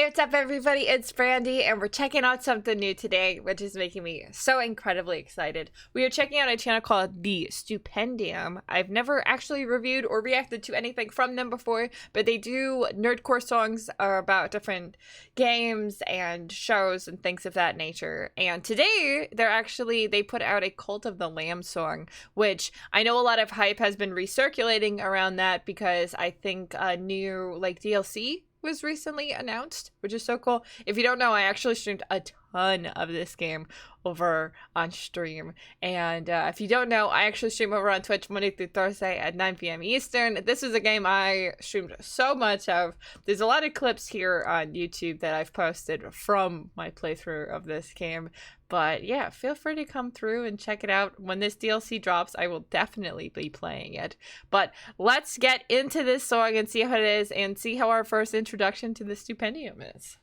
What's up, everybody? It's Brandy, and we're checking out something new today, which is making me so incredibly excited. We are checking out a channel called the Stupendium. I've never actually reviewed or reacted to anything from them before, but they do nerdcore songs about different games and shows and things of that nature. And today, they put out a Cult of the Lamb song, which I know a lot of hype has been recirculating around that because I think a new DLC was recently announced, which is so cool. If you don't know, I actually streamed a ton of this game over on stream. And if you don't know, I actually stream over on Twitch Monday through Thursday at 9 p.m. Eastern. This is a game I streamed so much of. There's a lot of clips here on YouTube that I've posted from my playthrough of this game. But yeah, feel free to come through and check it out. When this DLC drops, I will definitely be playing it. But let's get into this song and see how it is and see how our first introduction to the Stupendium is.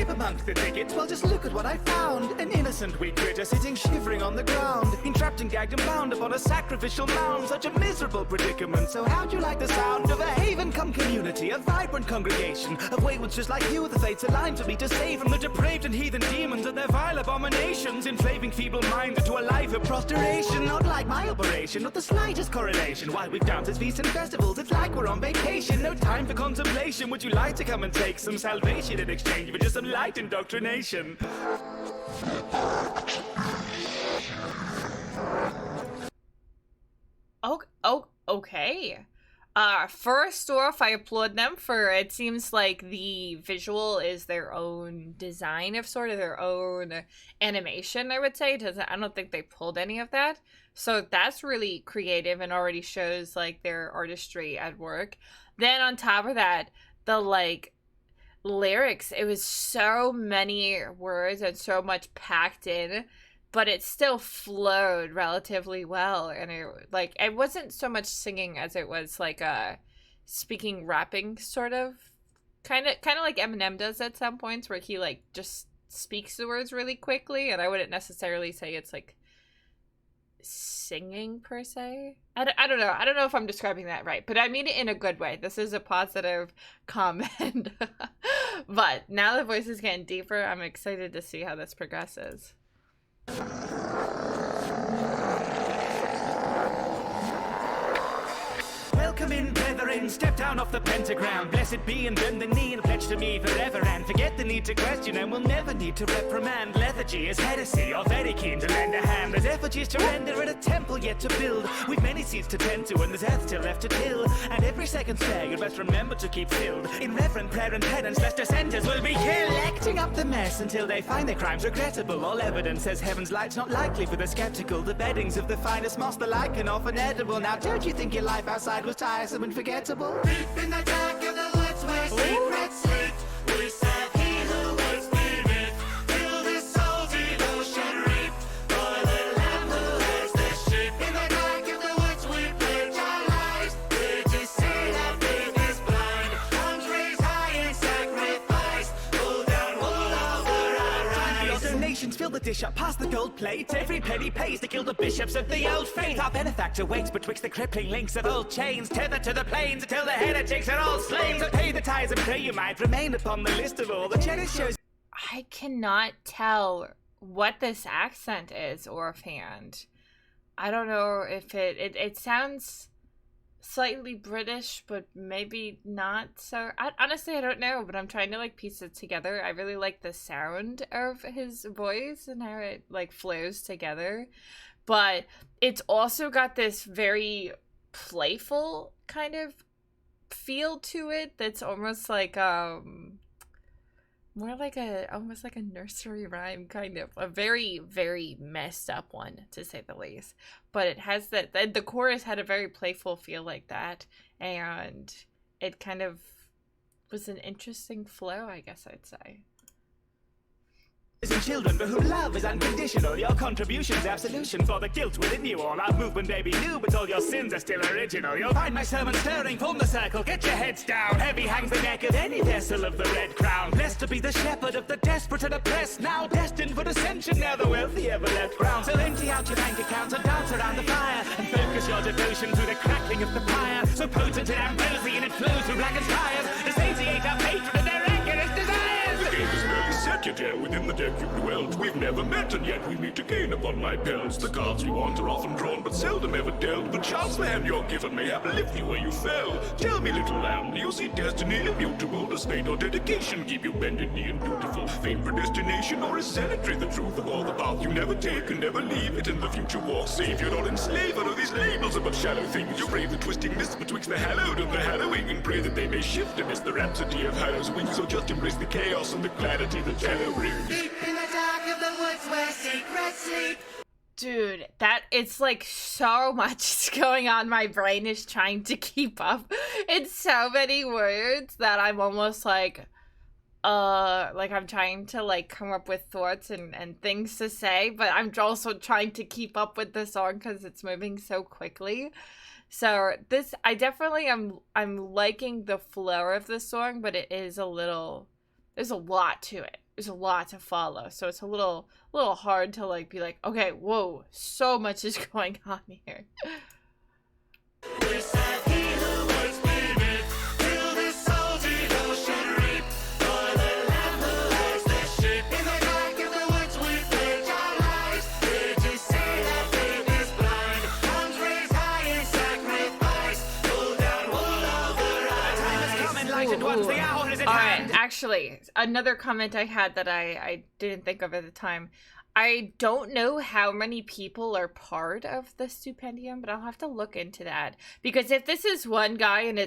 Amongst the tickets, well, just look at what I found. An innocent wee critter sitting shivering on the ground, entrapped and gagged and bound upon a sacrificial mound. Such a miserable predicament. So how'd you like the sound of a haven come community, a vibrant congregation of waywards just like you? The fates aligned to me to save from the depraved and heathen demons and their vile abominations, enslaving feeble minds into a life of prostration. Not like my operation, not the slightest correlation. While we've dances, feasts and festivals, it's like we're on vacation. No time for contemplation. Would you like to come and take some salvation in exchange for just some light indoctrination? Okay. First off, I applaud them for, it seems like the visual is their own design of sort of their own animation, I would say. I don't think they pulled any of that. So that's really creative and already shows like their artistry at work. Then on top of that, the lyrics, it was so many words and so much packed in, but it still flowed relatively well. And it wasn't so much singing as it was like a speaking, rapping sort of kind of like Eminem does at some points, where he like just speaks the words really quickly. And I wouldn't necessarily say it's like singing per se. I don't know. I don't know if I'm describing that right, but I mean it in a good way. This is a positive comment. But now the voice is getting deeper. I'm excited to see how this progresses. Welcome in, brethren, step down off the pentagram. Blessed be and bend the knee and pledge to me forever. And forget the need to question and we'll never need to reprimand. Lethargy is heresy, you're very keen to lend a hand. There's effigies to render and a temple yet to build. We've many seeds to tend to and there's earth still left to till. And every second spare you'd best remember to keep filled. In reverent prayer and penance, lest dissenters will be collecting up the mess until they find their crimes regrettable. All evidence says heaven's light's not likely for the skeptical. The beddings of the finest moss the like and often edible. Now don't you think your life outside was tiresome and forgettable? Deep in the dark of the woods where secrets sleep, we serve he who would spirit. Till the soul's devotion reap for the lamb who has the sheep. In the dark of the woods we pledge our lives. We're to say that faith is blind. Arms raised high in sacrifice. Pull down wool over our eyes. The donations fill the dish up past the gold plate. Every penny pays to kill the bishops of the old faith. Our benefactor waits betwixt the crippling links of old chains, tethered to the plains until the heretics are all slain. So pay the tithes and pray you might remain upon the list of all the cherished shows. I cannot tell what this accent is offhand. I don't know if it sounds slightly British, but maybe not so. Honestly, I don't know, but I'm trying to like piece it together. I really like the sound of his voice and how it like flows together, but it's also got this very playful kind of feel to it that's almost like more like almost like a nursery rhyme, kind of a very, very messed up one to say the least. But it has that the chorus had a very playful feel like that, and it kind of was an interesting flow, I guess I'd say. and children for whom love is unconditional. Your contribution's absolution for the guilt within you all. Our movement may be new, but all your sins are still original. You'll find my sermon stirring, form the circle, get your heads down. Heavy hangs the neck of any vessel of the red crown. Blessed to be the shepherd of the desperate and oppressed, now destined for dissension, now the wealthy ever left ground. So empty out your bank accounts and dance around the fire, and focus your devotion through the crackling of the pyre. So potent and ambrosian it flows through blackened tires, to satiate our hatred and their rancorous desires. The game is barely set yet, ere within the deck you dwelt. We've never met, and yet we meet again upon my pelts. The cards we want are often drawn, but seldom ever dealt. The chance the hand you're given may have lift you where you fell. Tell me, little lamb, do you see destiny immutable? Does fate or dedication keep you bended knee and dutiful? Fame predestination, or is sanitary the truth of all? The path you never take and never leave it in the future walk. Savior or enslaved, or these labels are but shallow things. You brave the twisting mist betwixt the hallowed and the hallowing, and pray that they may shift amidst the rhapsody of Hallow's wings. So just embrace the chaos and the clarity that Hallow brings. Deep in the dark of the woods where secrets sleep. Dude, it's like so much is going on. My brain is trying to keep up. It's so many words that I'm almost like I'm trying to like come up with thoughts and things to say, but I'm also trying to keep up with the song because it's moving so quickly. So I definitely I'm liking the flow of the song, but it is there's a lot to it. There's a lot to follow, so it's a little hard to like be like, okay, whoa, so much is going on here. Alright, actually, another comment I had that I didn't think of at the time. I don't know how many people are part of the Stupendium, but I'll have to look into that. Because if this is one guy and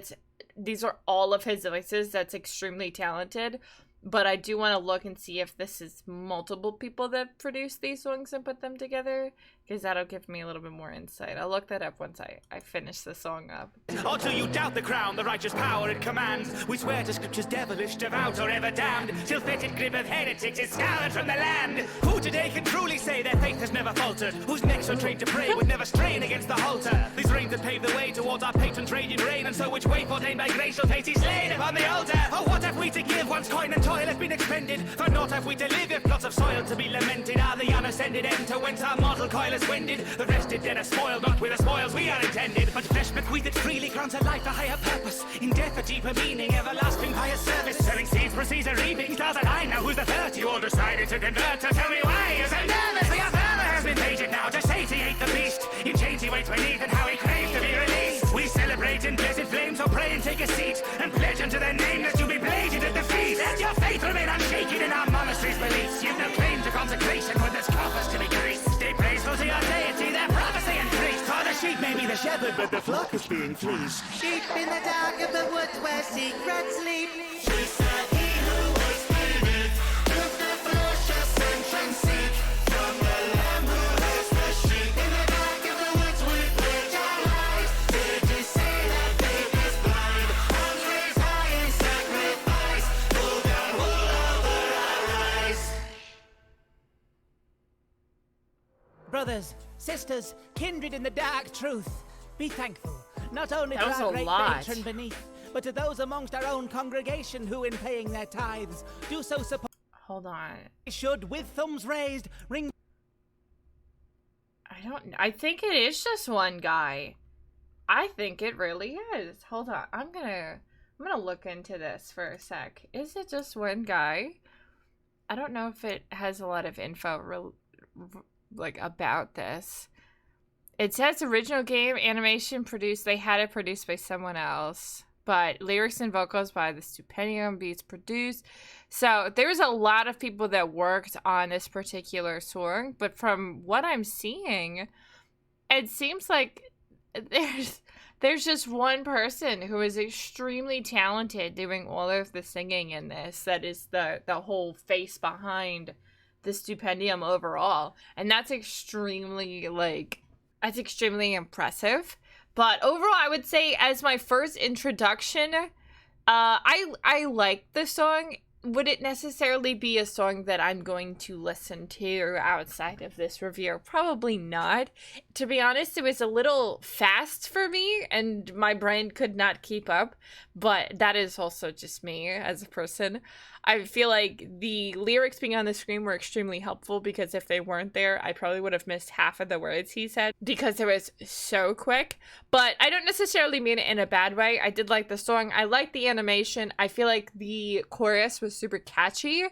these are all of his voices, that's extremely talented. But I do want to look and see if this is multiple people that produce these songs and put them together, because that'll give me a little bit more insight. I'll look that up once I finish the song up. Or do you doubt the crown, the righteous power it commands? We swear to scriptures devilish, devout, or ever damned, till fetid grip of heretics is scoured from the land. Who today can truly say their faith has never faltered? Whose necks are trained to pray would never strain against the halter? These reins that pave the way towards our patron's raging reign, and so which way ordained by grace shall face he slain upon the altar? Oh, what have we to give once coin and toil have been expended? For naught have we to live if plots of soil to be lamented are the unascended end to whence our mortal coil is wended. The rested dead are spoiled, not with the spoils we are intended, but flesh bequeathed freely grants a life a higher purpose, in death a deeper meaning, everlasting pious service. Selling seeds proceeds a reaping, stars and I know who's the first. You all decided to convert, so tell me why you're so nervous. For your father has been painted now to satiate the beast. In chains he waits beneath and how he craves to be released. We celebrate in blessed flames, so pray and take a seat, and pledge unto their name that you'll be bladed at the feast. Let your faith remain unshaken in our monastery's beliefs. You've no claim to consecration when there's coffers to be greased. Stay praiseful to your deity, their prophecy and priest. For the sheep may be the shepherd, but the flock is being fleeced. Deep in the dark of the woods where secrets sleep. She said he who was David took the flesh ascension seat from the lamb who has the sheep. In the dark of the woods we pledge our lives. Did you say that faith is blind? Arms raised high in sacrifice, pull down wool over our eyes. Brothers, sisters, kindred in the dark truth, be thankful, not only That to was our a great lot. patron beneath, but to those amongst our own congregation who, in paying their tithes, do so support. Hold on. Should, with thumbs raised, ring. I think it is just one guy. I think it really is. Hold on. I'm gonna look into this for a sec. Is it just one guy? I don't know if it has a lot of info like about this. It says original game animation produced. They had it produced by someone else, but lyrics and vocals by the Stupendium, beats produced. So there's a lot of people that worked on this particular song, but from what I'm seeing, it seems like there's just one person who is extremely talented doing all of the singing in this. That is the whole face behind the Stupendium overall, and that's extremely impressive. But overall, I would say as my first introduction, I like the song. would it necessarily be a song that I'm going to listen to outside of this review? Probably not. To be honest, it was a little fast for me and my brain could not keep up, but that is also just me as a person. I feel like the lyrics being on the screen were extremely helpful because if they weren't there, I probably would have missed half of the words he said because it was so quick. But I don't necessarily mean it in a bad way. I did like the song. I liked the animation. I feel like the chorus was super catchy,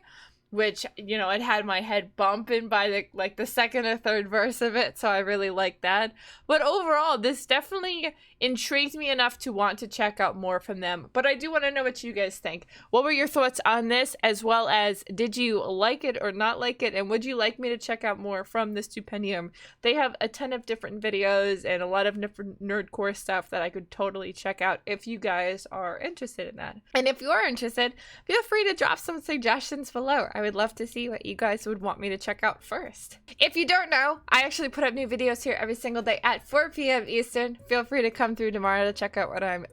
which, you know, it had my head bumping by the second or third verse of it, so I really liked that. But overall, this definitely intrigues me enough to want to check out more from them. But I do want to know what you guys think. What were your thoughts on this, as well as did you like it or not like it, and would you like me to check out more from the Stupendium? They have a ton of different videos and a lot of different nerdcore stuff that I could totally check out if you guys are interested in that. And if you are interested, feel free to drop some suggestions below. I would love to see what you guys would want me to check out first. If you don't know, I actually put up new videos here every single day at 4 p.m. Eastern. Feel free to come through tomorrow to check out what I'm,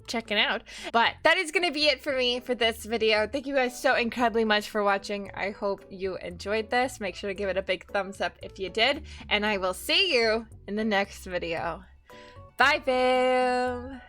checking out. But that is going to be it for me for this video. Thank you guys so incredibly much for watching. I hope you enjoyed this. Make sure to give it a big thumbs up if you did. And I will see you in the next video. Bye, fam!